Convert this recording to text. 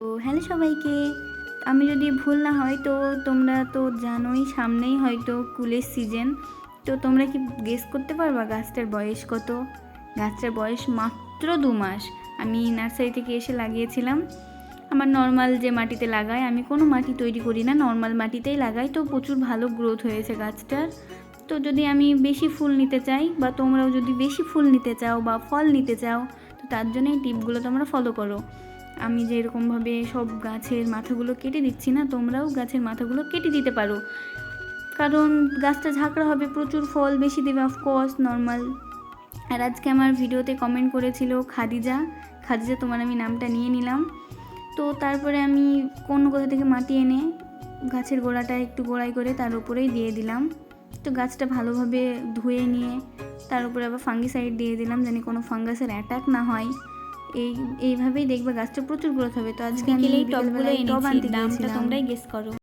তো হ্যালো সবাইকে। আমি যদি ভুল না হয় তো তোমরা তো জানোই সামনেই হয়তো কুলের সিজন। তো তোমরা কি গেস করতে পারবা গাছটার বয়স কত? গাছটার বয়স মাত্র 2 মাস। আমি নার্সারি থেকে এসে লাগিয়েছিলাম। আমার নর্মাল যে মাটিতে লাগাই, আমি কোনো মাটি তৈরি করি না, নর্মাল মাটিতেই লাগাই। তো প্রচুর ভালো গ্রোথ হয়েছে গাছটার। তো যদি আমি বেশি ফুল নিতে চাই বা তোমরাও যদি বেশি ফুল নিতে চাও বা ফল নিতে চাও, তো তার জন্য এই টিপগুলো তোমরা ফলো করো। আমি যেরকমভাবে সব গাছের মাথাগুলো কেটে দিচ্ছি না, তোমরাও গাছের মাথাগুলো কেটে দিতে পারো, কারণ গাছটা ঝাঁকড়া হবে, প্রচুর ফল বেশি দেবে, অফকোর্স নর্মাল। আর আজকে আমার ভিডিওতে কমেন্ট করেছিল খাদিজা। খাদিজা, তোমার আমি নামটা নিয়ে নিলাম। তো তারপরে আমি কোথা থেকে মাটি এনে গাছের গোড়াটা একটু গোড়াই করে তার উপরেই দিয়ে দিলাম। তো গাছটা ভালোভাবে ধুয়ে নিয়ে তার উপরে আবার ফাঙ্গিসাইড দিয়ে দিলাম, যেন কোনো ফাঙ্গাসের অ্যাটাক না হয়। এইভাবেই দেখবে গাছটা প্রচুর গ্রোথ হবে। তো আজকে আমি টবগুলো টব এনেছি, আনতে দামটা গিয়েছিলাম। তোমরাই গেস করো।